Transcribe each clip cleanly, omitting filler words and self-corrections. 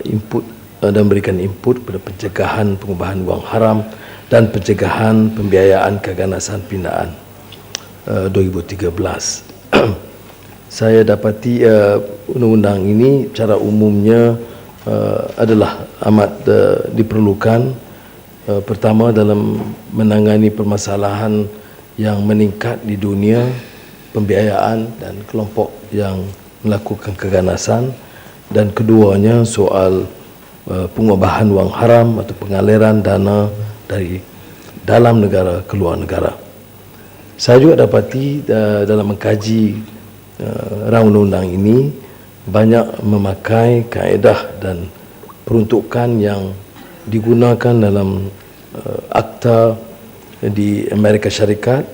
input dan berikan input pada pencegahan pengubahan wang haram dan pencegahan pembiayaan keganasan pindaan 2013. Saya dapati undang-undang ini secara umumnya adalah amat diperlukan, pertama dalam menangani permasalahan yang meningkat di dunia pembiayaan dan kelompok yang melakukan keganasan, dan keduanya soal pengubahan wang haram atau pengaliran dana dari dalam negara ke luar negara. Saya juga dapati dalam mengkaji rang undang-undang ini banyak memakai kaedah dan peruntukan yang digunakan dalam akta di Amerika Syarikat,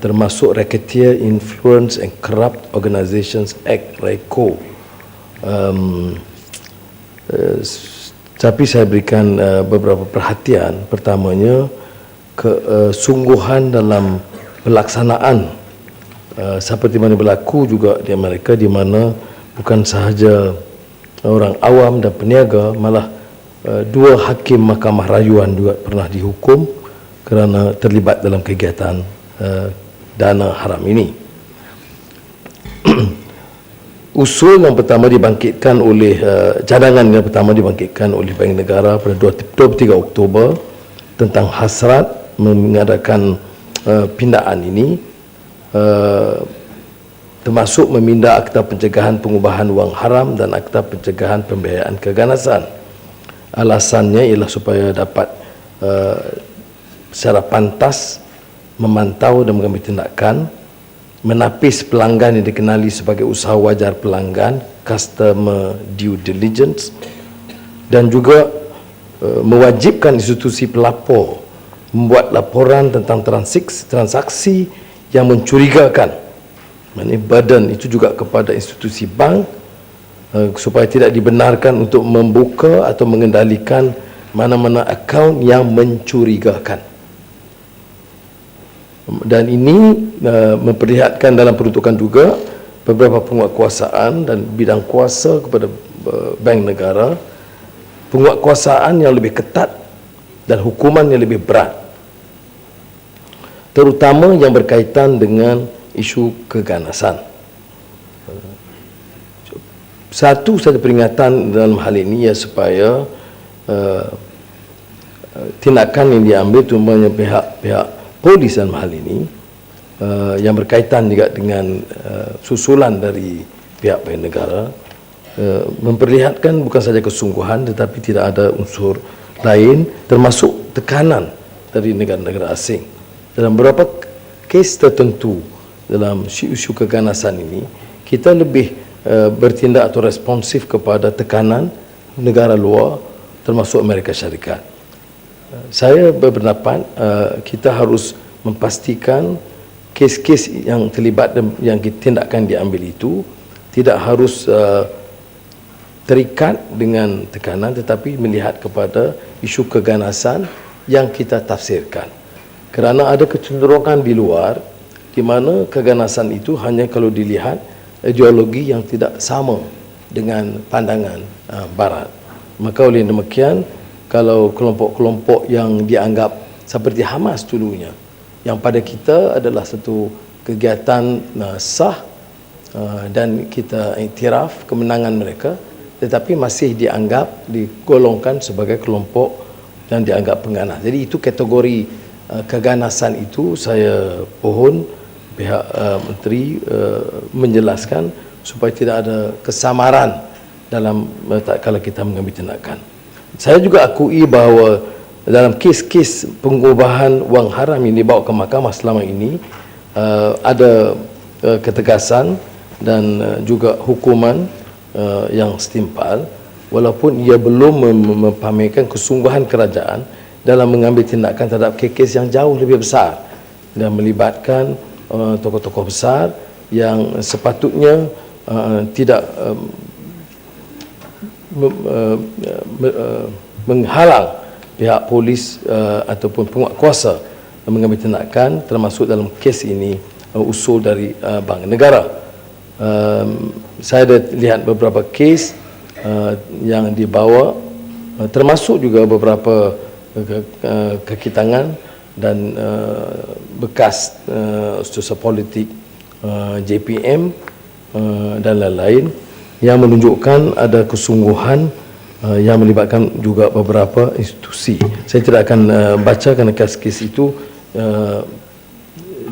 termasuk Racketeer Influence and Corrupt Organizations Act (RICO). Tapi saya berikan beberapa perhatian. Pertamanya, kesungguhan dalam pelaksanaan seperti mana berlaku juga di Amerika, di mana bukan sahaja orang awam dan peniaga, malah dua hakim mahkamah rayuan juga pernah dihukum kerana terlibat dalam kegiatan dana haram ini. Usul yang pertama dibangkitkan oleh cadangan yang pertama dibangkitkan oleh Bank Negara pada 23 Oktober tentang hasrat mengadakan pindaan ini, termasuk meminda Akta Pencegahan Pengubahan Wang Haram dan Akta Pencegahan Pembiayaan Keganasan. Alasannya ialah supaya dapat secara pantas memantau dan mengambil tindakan, menapis pelanggan yang dikenali sebagai usaha wajar pelanggan, customer due diligence, dan juga mewajibkan institusi pelapor membuat laporan tentang transaksi yang mencurigakan. Maksudnya burden itu juga kepada institusi bank supaya tidak dibenarkan untuk membuka atau mengendalikan mana-mana akaun yang mencurigakan. Dan ini memperlihatkan dalam peruntukan juga beberapa penguatkuasaan dan bidang kuasa kepada bank negara, penguatkuasaan yang lebih ketat dan hukuman yang lebih berat, terutama yang berkaitan dengan isu keganasan. Satu saja peringatan dalam hal ini, ya, supaya tindakan yang diambil terutamanya pihak polis dalam hal ini yang berkaitan juga dengan susulan dari pihak bank negara, memperlihatkan bukan saja kesungguhan tetapi tidak ada unsur lain, termasuk tekanan dari negara-negara asing. Dalam beberapa kes tertentu dalam isu keganasan ini, kita lebih bertindak atau responsif kepada tekanan negara luar, termasuk Amerika Syarikat. Saya berpendapat kita harus memastikan kes-kes yang terlibat dan yang tindakan diambil itu tidak harus terikat dengan tekanan, tetapi melihat kepada isu keganasan yang kita tafsirkan. Kerana ada kecenderungan di luar di mana keganasan itu hanya kalau dilihat ideologi yang tidak sama dengan pandangan Barat. Maka oleh demikian, kalau kelompok-kelompok yang dianggap seperti Hamas dulunya, yang pada kita adalah satu kegiatan sah dan kita iktiraf kemenangan mereka, tetapi masih digolongkan sebagai kelompok yang dianggap pengganas. Jadi itu kategori keganasan itu saya pohon pihak menteri menjelaskan supaya tidak ada kesamaran dalam kalau kita mengambil tindakan. Saya juga akui bahawa dalam kes-kes pengubahan wang haram yang dibawa ke mahkamah selama ini ada ketegasan dan juga hukuman yang setimpal, walaupun ia belum mempamerkan kesungguhan kerajaan dalam mengambil tindakan terhadap kes-kes yang jauh lebih besar dan melibatkan tokoh-tokoh besar yang sepatutnya tidak menghalang pihak polis ataupun penguatkuasa mengambil tindakan, termasuk dalam kes ini usul dari Bank Negara. Saya ada lihat beberapa kes yang dibawa, termasuk juga beberapa kekitangan dan bekas usaha politik JPM dan lain-lain, yang menunjukkan ada kesungguhan yang melibatkan juga beberapa institusi. Saya tidak akan baca kerana kes-kes itu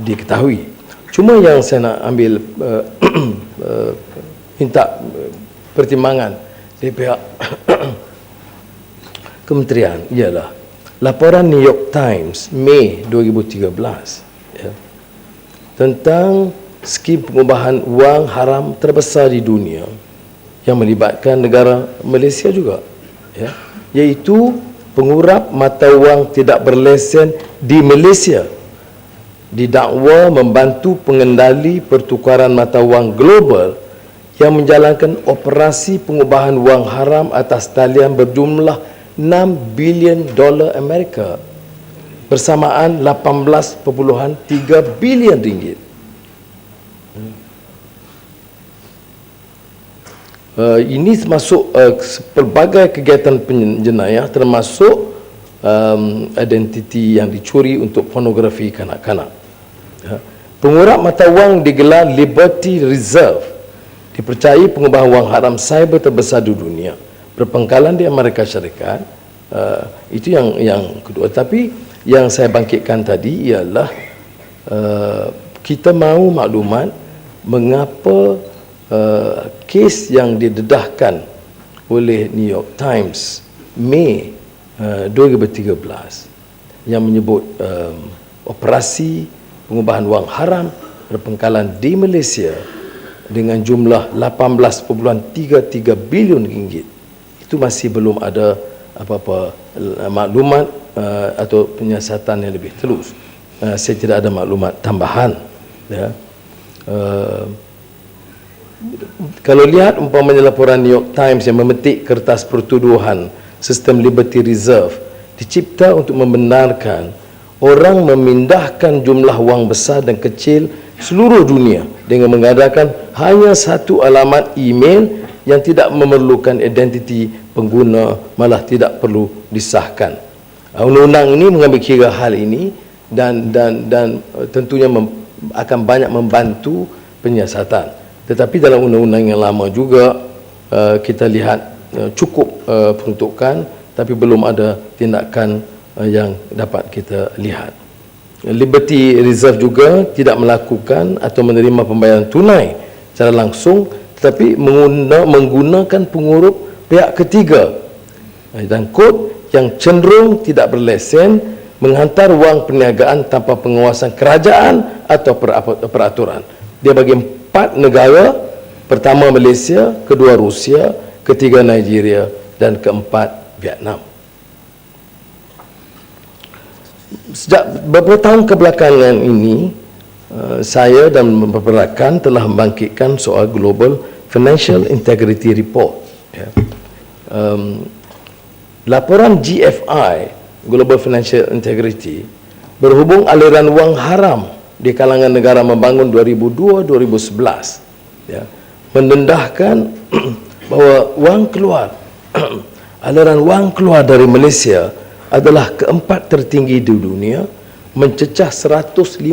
diketahui. Cuma yang saya nak ambil minta pertimbangan dari pihak kementerian ialah laporan New York Times Mei 2013 ya, tentang skim pengubahan wang haram terbesar di dunia yang melibatkan negara Malaysia juga, ya, iaitu pengurap mata wang tidak berlesen di Malaysia didakwa membantu pengendali pertukaran mata wang global yang menjalankan operasi pengubahan wang haram atas talian berjumlah 6 bilion dolar Amerika bersamaan 18.3 bilion ringgit. Ini termasuk pelbagai kegiatan penjenayah, termasuk identiti yang dicuri untuk pornografi kanak-kanak. Pengurap mata wang digelar Liberty Reserve, dipercayai pengubahan wang haram cyber terbesar di dunia, berpangkalan di Amerika Syarikat. Itu yang kedua. Tapi yang saya bangkitkan tadi ialah kita mahu maklumat mengapa kes yang didedahkan oleh New York Times Mei 2013 yang menyebut operasi pengubahan wang haram berpangkalan di Malaysia dengan jumlah 18.33 bilion ringgit, itu masih belum ada apa-apa maklumat atau penyiasatan yang lebih telus. Saya tidak ada maklumat tambahan, ya. Kalau lihat umpamanya laporan New York Times yang memetik kertas pertuduhan sistem Liberty Reserve dicipta untuk membenarkan orang memindahkan jumlah wang besar dan kecil seluruh dunia dengan mengadakan hanya satu alamat email yang tidak memerlukan identiti pengguna, malah tidak perlu disahkan. Undang-undang ini mengambil kira hal ini dan tentunya akan banyak membantu penyiasatan. Tetapi dalam undang-undang yang lama juga kita lihat cukup peruntukan, tapi belum ada tindakan yang dapat kita lihat. Liberty Reserve juga tidak melakukan atau menerima pembayaran tunai secara langsung, tetapi menggunakan pengurup pihak ketiga dan kod yang cenderung tidak berlesen menghantar wang perniagaan tanpa pengawasan kerajaan atau peraturan. Dia bagi 4 negara, pertama Malaysia, kedua Rusia, ketiga Nigeria dan keempat Vietnam. Sejak beberapa tahun kebelakangan ini, saya dan beberapa rakan telah membangkitkan soal Global Financial Integrity Report. Ya. Laporan GFI, Global Financial Integrity, berhubung aliran wang haram di kalangan negara membangun 2002-2011, ya, mendedahkan bahawa wang keluar aliran wang keluar dari Malaysia adalah keempat tertinggi di dunia, mencecah 154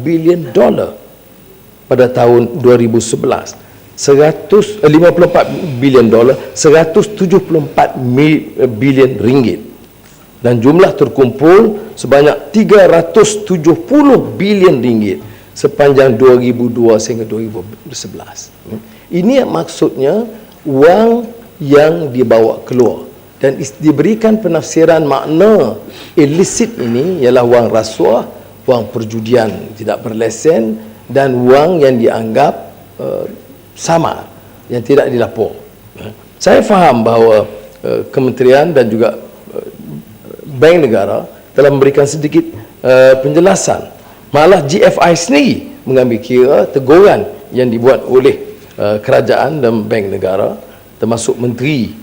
bilion dolar pada tahun 2011. 154 bilion dolar, 174 bilion ringgit, dan jumlah terkumpul sebanyak 370 bilion ringgit sepanjang 2002 sehingga 2011. Ini maksudnya wang yang dibawa keluar, dan diberikan penafsiran makna illicit ini ialah wang rasuah, wang perjudian tidak berlesen, dan wang yang dianggap sama, yang tidak dilapor. Saya faham bahawa kementerian dan juga Bank Negara telah memberikan sedikit penjelasan. Malah GFI sendiri mengambil kira teguran yang dibuat oleh kerajaan dan Bank Negara, termasuk menteri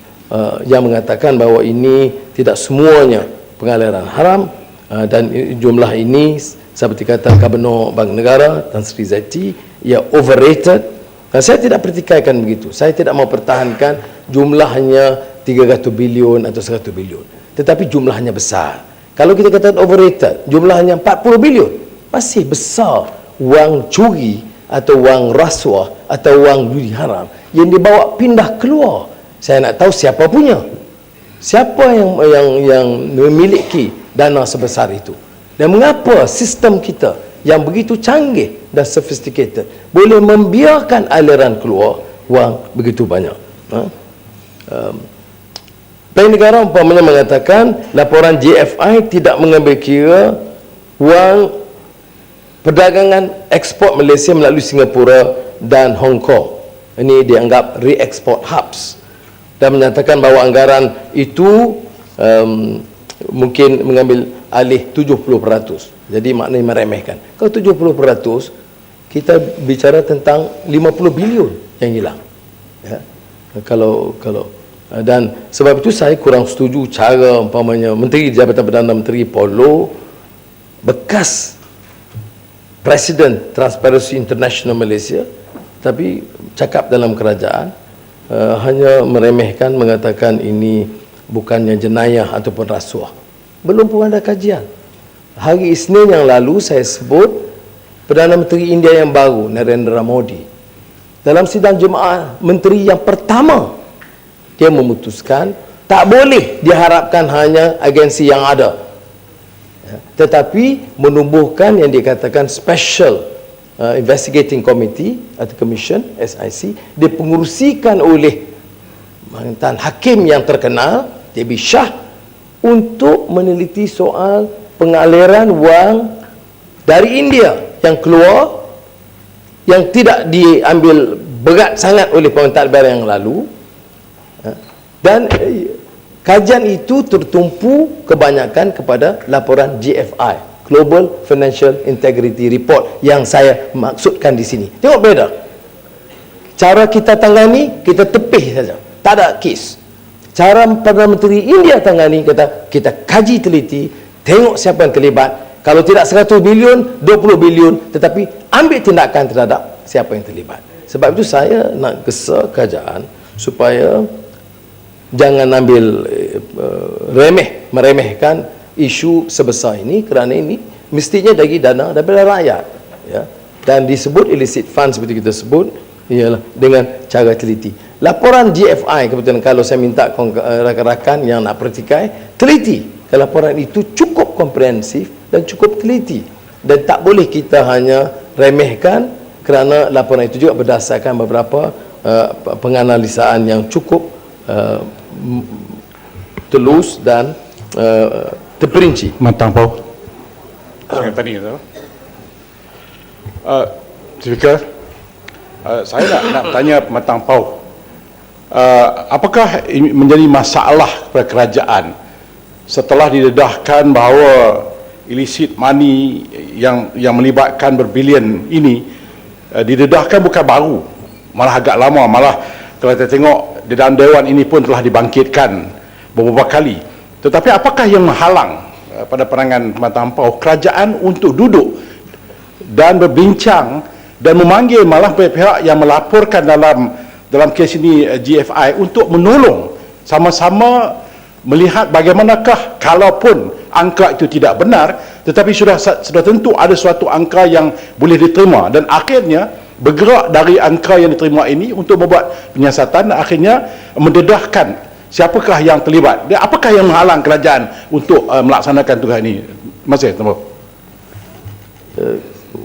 yang mengatakan bahawa ini tidak semuanya pengaliran haram, dan jumlah ini seperti kata Gubernur Bank Negara Tan Sri Zati, ia overrated. Dan saya tidak pertikaikan begitu. Saya tidak mau pertahankan jumlahnya 300 bilion atau 100 bilion, tetapi jumlahnya besar. Kalau kita katakan overrated, jumlahnya 40 bilion, masih besar wang curi atau wang rasuah atau wang judi haram yang dibawa pindah keluar. Saya nak tahu siapa punya, siapa yang memiliki dana sebesar itu, dan mengapa sistem kita yang begitu canggih dan sophisticated boleh membiarkan aliran keluar wang begitu banyak. Bank negara umpamanya mengatakan laporan GFI tidak mengambil kira wang perdagangan ekspor Malaysia melalui Singapura dan Hong Kong. Ini dianggap re-export hubs, dan menyatakan bahawa anggaran itu mungkin mengambil alih 70%. Jadi maknanya meremehkan. Kalau 70%, kita bicara tentang 50 bilion yang hilang. Ya. Kalau dan sebab itu saya kurang setuju cara umpamanya Menteri Jabatan Perdana Menteri Paul Loh, bekas Presiden Transparency International Malaysia, tapi cakap dalam kerajaan, hanya meremehkan, mengatakan ini bukannya jenayah ataupun rasuah. Belum pun ada kajian. Hari Isnin yang lalu saya sebut Perdana Menteri India yang baru, Narendra Modi, dalam sidang Jumaat Menteri yang pertama, dia memutuskan tak boleh diharapkan hanya agensi yang ada, tetapi menumbuhkan yang dikatakan Special Investigating Committee atau Commission, SIC, dipengerusikan oleh mantan hakim yang terkenal, T.B. Shah, untuk meneliti soal pengaliran wang dari India yang keluar, yang tidak diambil berat sangat oleh pemerintah negara yang lalu. Dan kajian itu tertumpu kebanyakan kepada laporan GFI, Global Financial Integrity Report, yang saya maksudkan di sini. Tengok beda. Cara kita tangani, kita tepih saja, tak ada kes. Cara Perdana Menteri India tangani, kita kaji teliti, tengok siapa yang terlibat. Kalau tidak 100 bilion, 20 bilion, tetapi ambil tindakan terhadap siapa yang terlibat. Sebab itu saya nak gesa kerajaan supaya jangan ambil meremehkan isu sebesar ini, kerana ini mestinya dari dana daripada rakyat, ya. Dan disebut illicit fund seperti kita sebut ialah dengan cara teliti. Laporan GFI, kebetulan kalau saya minta rakan-rakan yang nak pertikai, teliti. Laporan itu cukup komprehensif dan cukup teliti, dan tak boleh kita hanya remehkan, kerana laporan itu juga berdasarkan beberapa penganalisaan yang cukup telus dan terperinci. Matang Pau. Saya tadi itu. Speaker, saya nak tanya Matang Pau. Apakah ini menjadi masalah kepada kerajaan setelah didedahkan bahawa illicit money yang melibatkan berbilion ini didedahkan bukan baru, malah agak lama, malah kalau kita tengok di dalam Dewan ini pun telah dibangkitkan beberapa kali. Tetapi apakah yang menghalang pada pandangan Matang Pau kerajaan untuk duduk dan berbincang dan memanggil malah pihak yang melaporkan dalam kes ini GFI untuk menolong sama-sama melihat bagaimanakah kalaupun angka itu tidak benar, tetapi sudah tentu ada suatu angka yang boleh diterima, dan akhirnya bergerak dari angka yang diterima ini untuk membuat penyiasatan dan akhirnya mendedahkan siapakah yang terlibat. Dan apakah yang menghalang kerajaan untuk melaksanakan tugas ini? Terima kasih.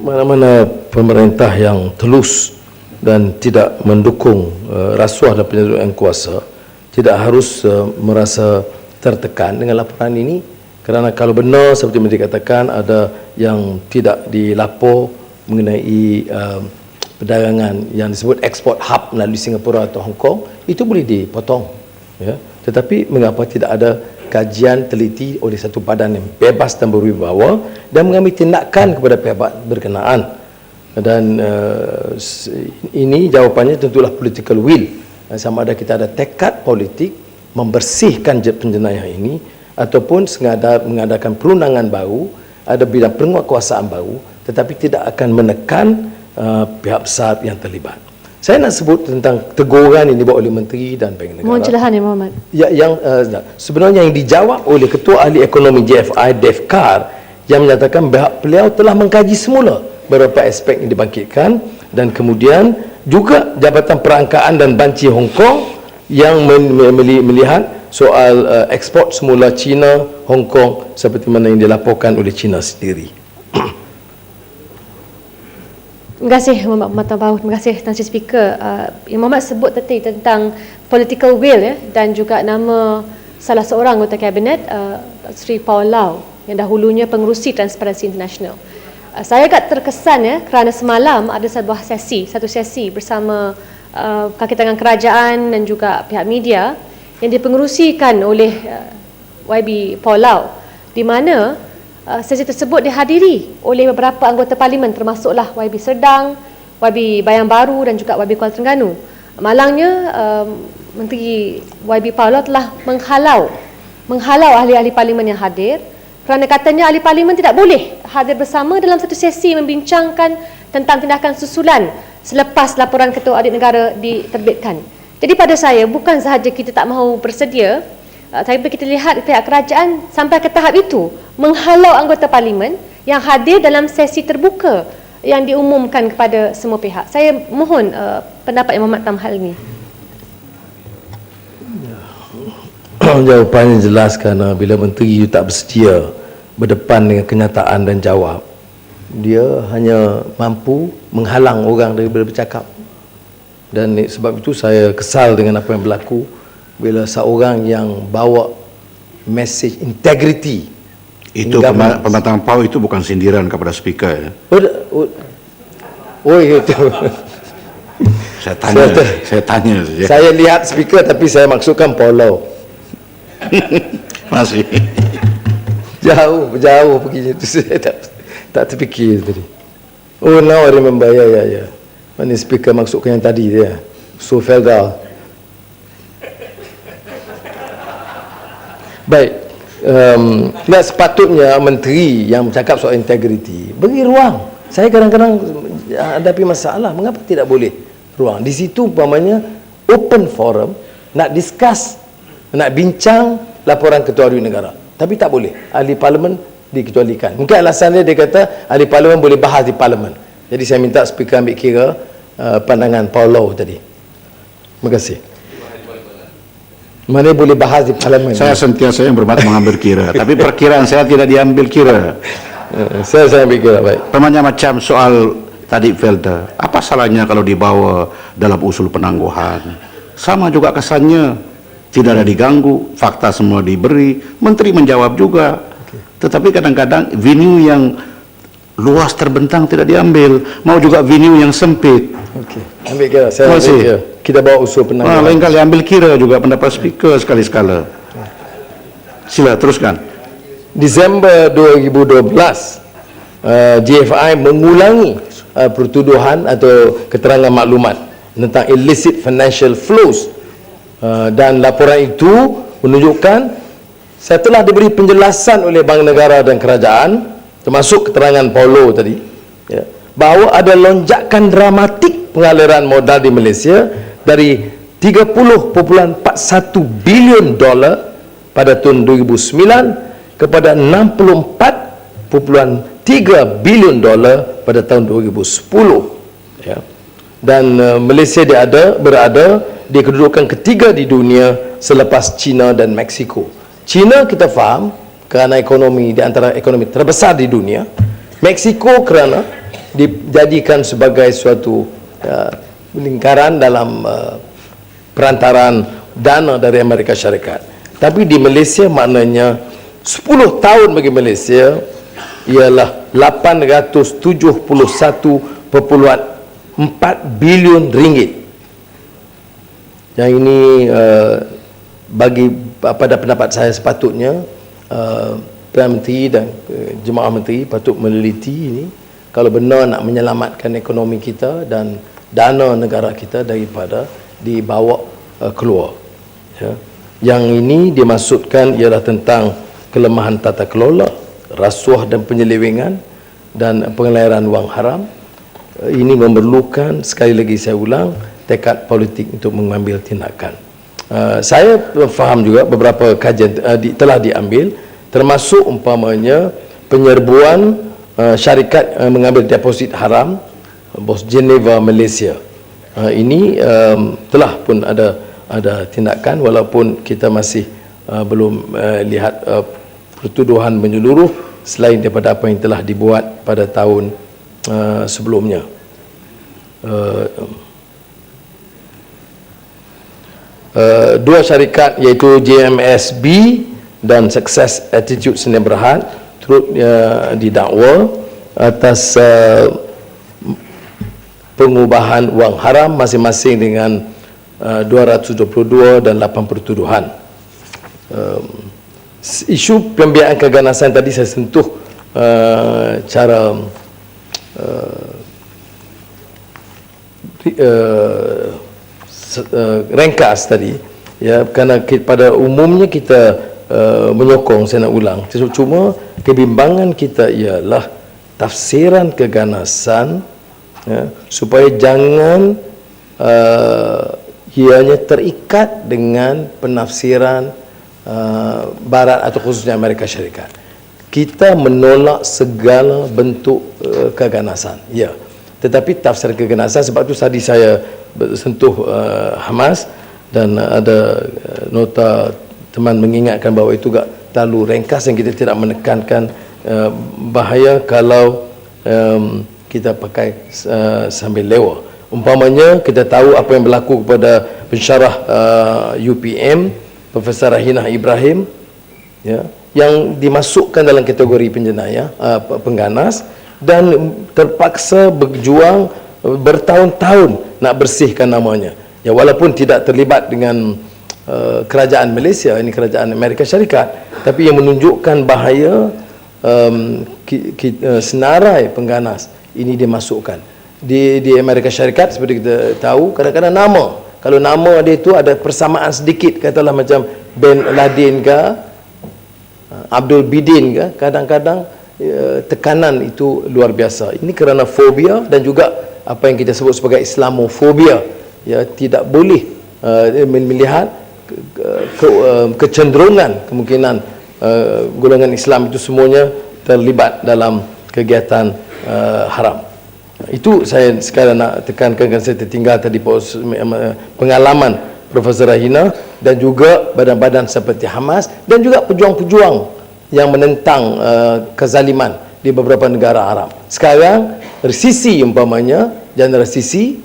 Mana-mana pemerintah yang telus dan tidak mendukung rasuah dan penyaluran kuasa tidak harus merasa tertekan dengan laporan ini, kerana kalau benar seperti yang dikatakan ada yang tidak dilapor mengenai perdagangan yang disebut export hub melalui Singapura atau Hong Kong, itu boleh dipotong, ya. Tetapi mengapa tidak ada kajian teliti oleh satu badan yang bebas dan berwibawa dan mengambil tindakan kepada pihak berkenaan? Dan ini jawapannya tentulah political will, sama ada kita ada tekad politik membersihkan penjenayah ini, ataupun sengaja mengadakan perundangan baru, ada bidang penguatkuasaan baru, tetapi tidak akan menekan pihak besar yang terlibat. Saya nak sebut tentang teguran yang dibuat oleh Menteri dan Bank Negara. Mohon celahan ya Muhammad. Sebenarnya yang dijawab oleh Ketua Ahli Ekonomi JFI Defkar yang menyatakan beliau telah mengkaji semula beberapa aspek yang dibangkitkan, dan kemudian juga Jabatan Perangkaan dan Banci Hong Kong yang melihat soal ekspor semula China Hong Kong seperti mana yang dilaporkan oleh China sendiri. Terima kasih Muhammad Matan Pau. Terima kasih Tan Sri Speaker. Yang Muhammad sebut tadi tentang political will ya, dan juga nama salah seorang anggota kabinet, Sri Paul Lau, yang dahulunya pengerusi Transparency International. Saya agak terkesan ya, kerana semalam ada satu sesi bersama kaki tangan kerajaan dan juga pihak media yang dipengerusikan oleh YB Paul Lau, di mana sesi tersebut dihadiri oleh beberapa anggota parlimen, termasuklah YB Serdang, YB Bayan Baru dan juga YB Kuala Terengganu. Malangnya Menteri YB Paul Lau telah menghalau ahli-ahli parlimen yang hadir, kerana katanya ahli parlimen tidak boleh hadir bersama dalam satu sesi membincangkan tentang tindakan susulan selepas laporan Ketua Audit Negara diterbitkan. Jadi pada saya, bukan sahaja kita tak mahu bersedia, tapi kita lihat pihak kerajaan sampai ke tahap itu menghalau anggota parlimen yang hadir dalam sesi terbuka yang diumumkan kepada semua pihak. Saya mohon pendapat Yang Berhormat dalam hal ini. Jawapannya jelas, kerana bila menteri itu tak bersedia berdepan dengan kenyataan dan jawab, dia hanya mampu menghalang orang daripada bercakap. Dan sebab itu saya kesal dengan apa yang berlaku bila seorang yang bawa message integrity itu Pematang Pau itu bukan sindiran kepada speaker ya. Itu Saya tanya saja. Saya lihat speaker tapi saya maksudkan Paul Lau. Masih jauh pergi itu. Saya tak terfikir tadi. Oh, now I remember. Ya. Mana speaker maksudkan yang tadi dia, Sofelda. Baik, sepatutnya menteri yang bercakap soal integriti beri ruang. Saya kadang-kadang hadapi masalah, mengapa tidak boleh ruang di situ? Umpamanya open forum, nak discuss, nak bincang laporan Ketua Audit Negara, tapi tak boleh ahli parlimen dikecualikan. Mungkin alasannya dia kata ahli parlimen boleh bahas di parlimen. Jadi saya minta speaker ambil kira pandangan Paul Lau tadi. Terima kasih. Mana boleh bahas di parlimen? Saya sentiasa yang berhormat mengambil kira, tapi perkiraan saya tidak diambil kira. Saya ambil kira, baik. Permanya macam soal tadi Felda, apa salahnya kalau dibawa dalam usul penangguhan? Sama juga kesannya, tidak ada diganggu, fakta semua diberi, menteri menjawab juga. Tetapi kadang-kadang venue yang luas terbentang tidak diambil, mau juga venue yang sempit. Okey, ambil kira. Saya ambil kira. Kita bawa usul penangguhan. Lain kali ambil kira juga pendapat speaker sekali-sekala. Sila teruskan. Disember 2012, JFI mengulangi pertuduhan atau keterangan maklumat tentang illicit financial flows, dan laporan itu menunjukkan setelah diberi penjelasan oleh Bank Negara dan kerajaan, termasuk keterangan Paulo tadi, ya, bahawa ada lonjakan dramatik pengaliran modal di Malaysia dari 30.41 bilion dolar pada tahun 2009 kepada 64.3 bilion dolar pada tahun 2010, ya. Dan Malaysia berada di kedudukan ketiga di dunia selepas China dan Mexico. China kita faham kerana ekonomi di antara ekonomi terbesar di dunia. Mexico kerana dijadikan sebagai suatu lingkaran dalam perantaraan dana dari Amerika Syarikat. Tapi di Malaysia maknanya 10 tahun bagi Malaysia ialah 871.4 bilion ringgit. Yang ini bagi pada pendapat saya sepatutnya Perdana Menteri dan Jemaah Menteri patut meneliti ini kalau benar nak menyelamatkan ekonomi kita dan dana negara kita daripada dibawa keluar, ya. Yang ini dimaksudkan ialah tentang kelemahan tata kelola, rasuah dan penyelewengan dan pengaliran wang haram. Ini memerlukan, sekali lagi saya ulang, tekad politik untuk mengambil tindakan. Saya faham juga beberapa kajian telah diambil, termasuk umpamanya penyerbuan syarikat mengambil deposit haram Bos Geneva Malaysia. Ini telah pun ada tindakan, walaupun kita masih belum lihat pertuduhan menyeluruh selain daripada apa yang telah dibuat pada tahun sebelumnya. Dua syarikat iaitu JMSB dan Success Attitude Sdn Bhd turut didakwa atas pengubahan wang haram masing-masing dengan 222 dan 8 pertuduhan. Isu pembiayaan keganasan tadi saya sentuh cara ringkas tadi, ya, kerana pada umumnya kita menyokong, saya nak ulang, cuma kebimbangan kita ialah tafsiran keganasan, ya, supaya jangan ianya terikat dengan penafsiran Barat atau khususnya Amerika Syarikat. Kita menolak segala bentuk keganasan, ya, tetapi tafsir keganasan, sebab itu tadi saya sentuh Hamas, dan ada nota teman mengingatkan bahawa itu juga terlalu ringkas dan kita tidak menekankan bahaya kalau kita pakai sambil lewa. Umpamanya kita tahu apa yang berlaku kepada pensyarah UPM Profesor Rahinah Ibrahim, ya, yang dimasukkan dalam kategori penjenayah, pengganas, dan terpaksa berjuang bertahun-tahun nak bersihkan namanya, ya, walaupun tidak terlibat dengan kerajaan Malaysia, ini kerajaan Amerika Syarikat, tapi yang menunjukkan bahaya senarai pengganas ini dimasukkan di Amerika Syarikat. Seperti kita tahu, kadang-kadang kalau nama dia itu ada persamaan sedikit, katalah macam Bin Laden ke Abdul Bidin ke, kadang-kadang tekanan itu luar biasa. Ini kerana fobia dan juga apa yang kita sebut sebagai Islamofobia, ya, tidak boleh melihat kecenderungan kemungkinan golongan Islam itu semuanya terlibat dalam kegiatan haram. Itu saya sekarang nak tekankan, kerana saya tertinggal tadi pengalaman Profesor Rahina dan juga badan-badan seperti Hamas dan juga pejuang-pejuang yang menentang kezaliman di beberapa negara Arab. Sekarang Sisi umpamanya, Jeneral Sisi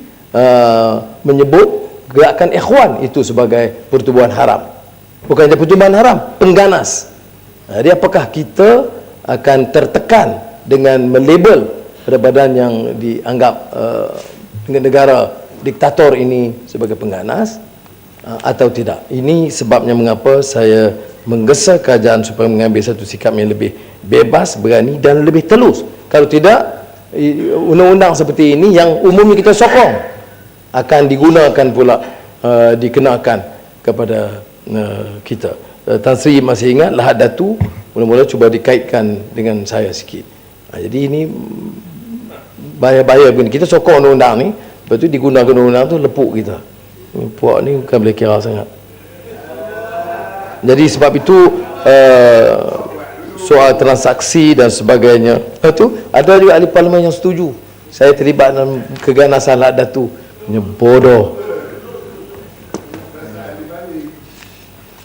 menyebut gerakan Ikhwan itu sebagai pertubuhan haram. Bukan saja pertubuhan haram, pengganas. Jadi apakah kita akan tertekan dengan melabel badan yang dianggap negara diktator ini sebagai pengganas atau tidak? Ini sebabnya mengapa saya menggesa kerajaan supaya mengambil satu sikap yang lebih bebas, berani dan lebih telus. Kalau tidak, undang-undang seperti ini yang umumnya kita sokong akan digunakan pula, dikenakan kepada kita. Tan Sri masih ingat Lahad Datu mula-mula cuba dikaitkan dengan saya sikit. Jadi ini bahaya-bahaya begini. Kita sokong undang-undang ni, lepas tu digunakan undang-undang tu lepuk kita. Puak ni bukan boleh kira sangat. Jadi sebab itu soal transaksi dan sebagainya, lepas tu ada juga ahli parlimen yang setuju saya terlibat dalam keganasan Lahad Datu. Bodoh.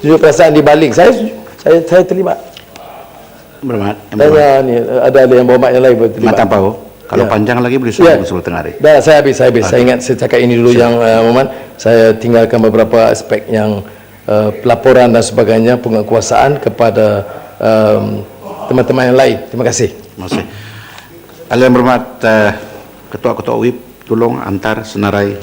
Tunjuk perasaan dibalik. Saya terlibat. Bermat. Tanya ni, ada yang berhormat yang lain terlibat. Mata Pau. Kalau panjang lagi boleh sebelum tengah hari. Dah, saya habis. Saya ingat saya cakap ini dulu yang Muhammad. Saya tinggalkan beberapa aspek yang pelaporan dan sebagainya, penguasaan kepada teman-teman yang lain. Terima kasih. Terima kasih. Yang berhormat Ketua-Ketua UIP, tolong antar senarai